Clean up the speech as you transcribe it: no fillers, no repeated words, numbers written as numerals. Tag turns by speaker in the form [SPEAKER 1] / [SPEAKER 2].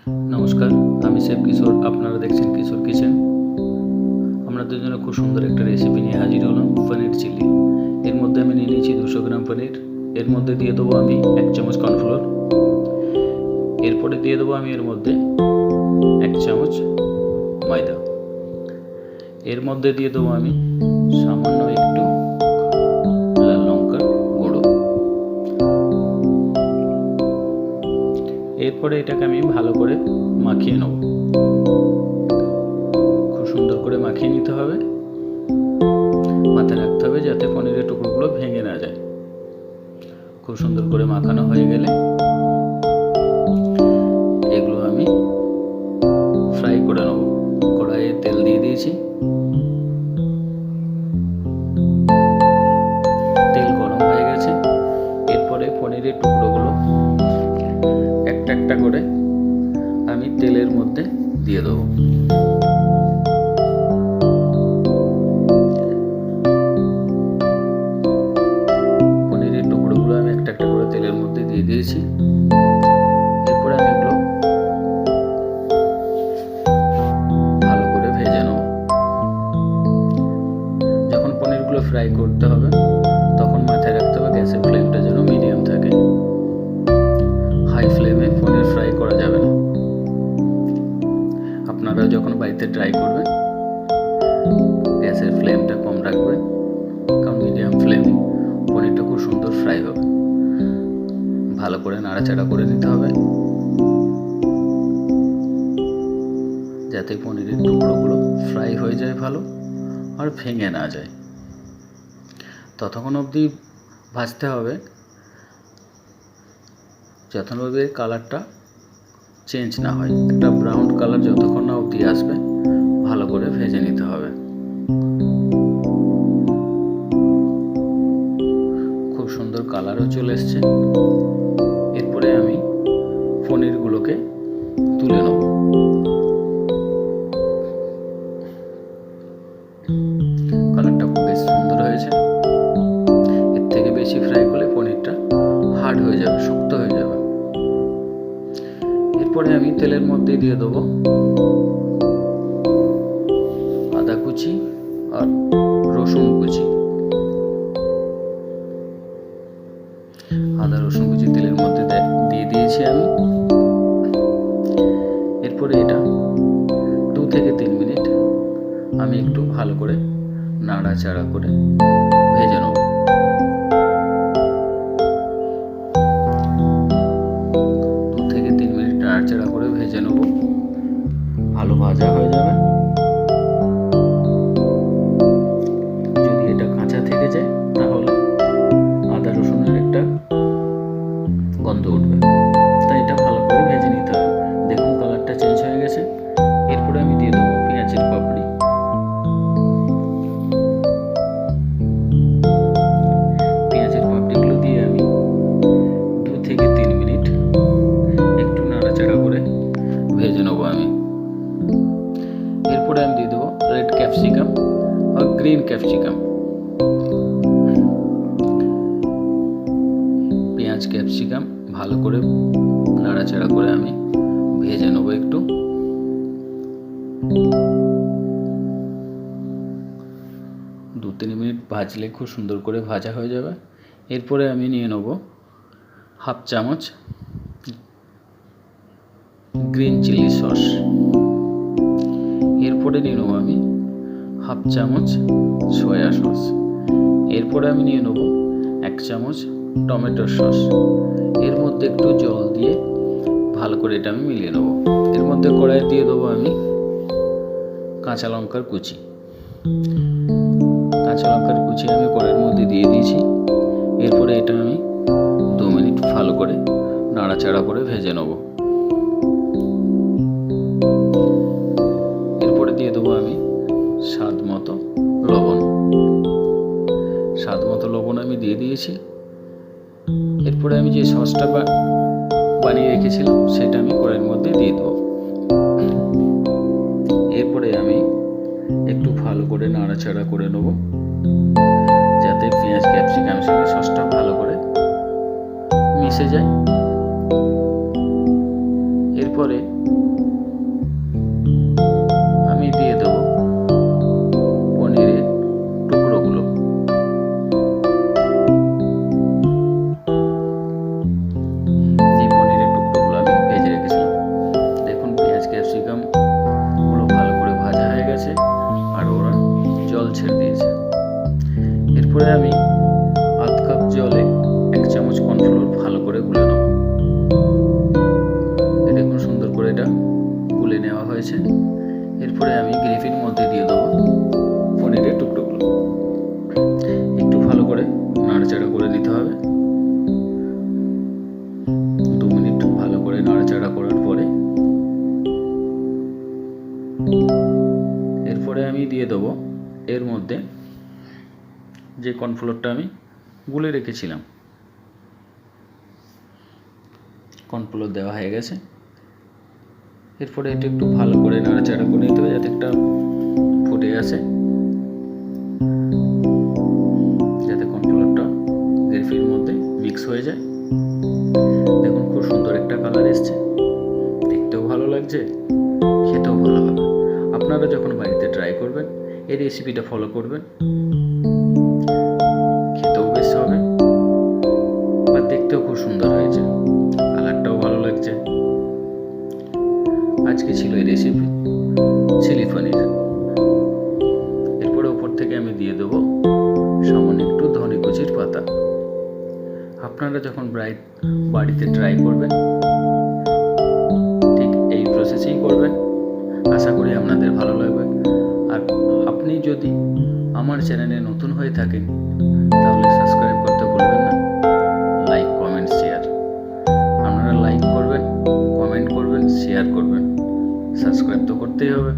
[SPEAKER 1] নমস্কার, আমি শেফ কিশোর। আপনারা দেখছেন কিশোর কিচেন। আমরা দুজনে খুব সুন্দর একটা রেসিপি নিয়ে হাজির হলাম, পনির চিলি। এর মধ্যে আমি নিয়ে নিয়েছি 200 গ্রাম পনির। এর মধ্যে দিয়ে দেবো আমি 1 চামচ কর্নফ্লোর। এরপরে দিয়ে দেবো আমি এর মধ্যে 1 চামচ ময়দা। এর মধ্যে দিয়ে দেবো আমি সামান্য একটু লাল লঙ্কার গুঁড়ো। এরপরে এটাকে আমি ভালো করে মাখিয়ে নেব। খুব সুন্দর করে মাখিয়ে নিতে হবে। মাথায় রাখতে হবে যাতে পনিরের টুকরোগুলো ভেঙে না যায়। খুব সুন্দর করে মাখানো হয়ে গেলে এগুলো আমি ফ্রাই করে নেব। কড়াইয়ে তেল দিয়ে দিয়েছি। তেল গরম হয়ে গেছে। এরপরে পনিরের টুকরোগুলো একটা একটা করে আমি তেলের মধ্যে দিয়ে দেবো। পনিরের টুকরোগুলো আমি একটা একটা করে তেলের মধ্যে দিয়ে দিয়েছি। এরপরে আমি এগুলো ভালো করে ভেজে নেব। যখন পনিরগুলো ফ্রাই করতে হবে তখন মাথায় রাখতে হবে গ্যাসের ফ্লেমটা যেন মিডিয়াম থাকে। হাই ফ্লেমে পনির ফ্রাই করা যাবে না। আপনারা যখন বাড়িতে ট্রাই করবেন গ্যাসের ফ্লেমটা কম রাখবেন, কারণ মিডিয়াম ফ্লেমে পনিরটা খুব সুন্দর ফ্রাই হবে। ভালো করে নাড়াচাড়া করে নিতে হবে যাতে পনিরের টুকরোগুলো ফ্রাই হয়ে যায় ভালো আর ভেঙে না যায়। ততক্ষণ অবধি ভাজতে হবে যতক্ষণ অবধি কালারটা চেঞ্জ না হয়। একটা ব্রাউন কালার যতক্ষণ না অবধি আসবে ভালো করে ভেজে নিতে হবে। খুব সুন্দর কালারও চলে এসছে। এরপরে আমি পনিরগুলোকে তুলে নেব। কালারটা বেশ সুন্দর হয়েছে। এর থেকে বেশি ফ্রাই করলে পনিরটা হার্ড হয়ে যাবে, শক্ত হয়ে যাবে। এরপরে আমি তেলের মধ্যে দিয়ে দেবো আদা কুচি আর রসুন কুচি। আদা রসুন কুচি তেলের মধ্যে দিয়ে দিয়েছি আমি। এরপরে এটা 2 থেকে 3 মিনিট আমি একটু ভালো করে নাড়াচাড়া করে ভেজে নেব। 2 থেকে 3 মিনিট নাড়াচাড়া করে ভেজে নেব। ভালো ভাজা হয়ে যাবে। যদি এটা কাঁচা থেকে যায় তাহলে আদা রসুনের একটা গন্ধ উঠবে, তাই এটা ভালো করে ভেজে নিতে হবে। দেখুন কালারটা চেঞ্জ হয়ে গেছে। এরপরে আমি দিয়ে দেবো পেঁয়াজের পাপড়ি। পেঁয়াজের পাপড়িগুলো দিয়ে আমি 2 থেকে 3 মিনিট একটু নাড়াচাড়া করে ভেজে নেবো আমি। এরপরে আমি দিয়ে দেবো রেড ক্যাপসিকাম আর গ্রিন ক্যাপসিকাম। পেঁয়াজ ক্যাপসিকাম ভালো করে নাড়াচাড়া করে আমি ভেজে নেবো একটু। দু 3 মিনিট ভাজলে খুব সুন্দর করে ভাজা হয়ে যাবে। এরপরে আমি নিয়ে নেব 1/2 চামচ গ্রিন চিলি সস। এরপরে নিয়ে নেব আমি 1/2 চামচ সয়া সস। এরপরে আমি নিয়ে নেব 1 চামচ টমেটো সস। এর মধ্যে একটু জল দিয়ে ভালো করে এটা আমি মিলিয়ে নেব। এর মধ্যে কড়াই দিয়ে দেবো আমি কাঁচা লঙ্কার কুচি। কাঁচা লঙ্কার কুচি আমি কড়াইয়ের মধ্যে দিয়ে দিয়েছি। এরপরে এটা আমি 2 মিনিট ভালো করে নাড়াচাড়া করে ভেজে নেব। এরপরে দিয়ে দেবো আমি স্বাদ মতো লবণ। স্বাদ মতো লবণ আমি দিয়ে দিয়েছি। এরপরে আমি যে সসটা বানিয়ে রেখেছিলাম সেটা আমি কড়াইয়ের মধ্যে দিয়ে দেবো। এরপরে আমি একটু ভালো করে নাড়াচাড়া করে নেব যাতে পেঁয়াজ ক্যাপসিকামের সঙ্গে সসটা ভালো করে মিশে যায়। এরপর এরপরে আমি দিয়ে দেব পনিরের টুকরোগুলো। এই পনিরের টুকরোগুলো আমি ভেজে রেখেছিলাম। দেখুন পেঁয়াজ ক্যাপসিকাম গুলো ভালো করে ভাজা হয়ে গেছে আর ওরা জল ছেড়ে দিয়েছে। এরপরে আমি আধ কাপ জলে 1 চামচ কর্নফ্লোর ভালো করে গুলে নেব। দেখুন সুন্দর করে এটা গুলে নেওয়া হয়েছে। এরপরে আমি গ্রেভির মধ্যে দিয়ে দেবো পনিরের টুকরোগুলো। একটু ভালো করে নাড়াচাড়া করে দিতে হবে। 2 মিনিট ভালো করে নাড়াচাড়া করার পরে এরপরে আমি দিয়ে দেবো এর মধ্যে যে কর্নফ্লোরটা আমি গুলে রেখেছিলাম। কর্নফ্লোর দেওয়া হয়ে গেছে। এরপরে এটা একটু ভালো করে নাড়াচাড়া করে নিতে হবে যাতে একটা ফুটে আসে, যাতে কর্নফ্লোরটা গ্রেভির মধ্যে মিক্স হয়ে যায়। দেখুন খুব সুন্দর একটা কালার এসছে, দেখতেও ভালো লাগছে, খেতেও ভালো হবে। আপনারা যখন বাড়িতে ট্রাই করবেন এই রেসিপিটা ফলো করবেন, খেতেও বেশ হবে বা দেখতেও খুব সুন্দর হয়েছে, কালারটাও ভালো লাগছে। আজকে ছিল এই রেসিপি চিলি পনির। এরপরে উপর থেকে আমি দিয়ে দেবো সামান্য একটু ধনে কুচির পাতা। আপনারা যখন বাড়িতে ট্রাই করবেন ঠিক এই প্রসেসেই করবেন, আশা করি আপনাদের ভালো লাগবে। আর আপনি যদি আমার চ্যানেলে নতুন হয়ে থাকেন তাহলে সাবস্ক্রাইব করতে ভুলবেন না। Like, comment, share. আপনারা লাইক করবেন, কমেন্ট করবেন, শেয়ার করবেন, সাবস্ক্রাইব তো করতেই হবে।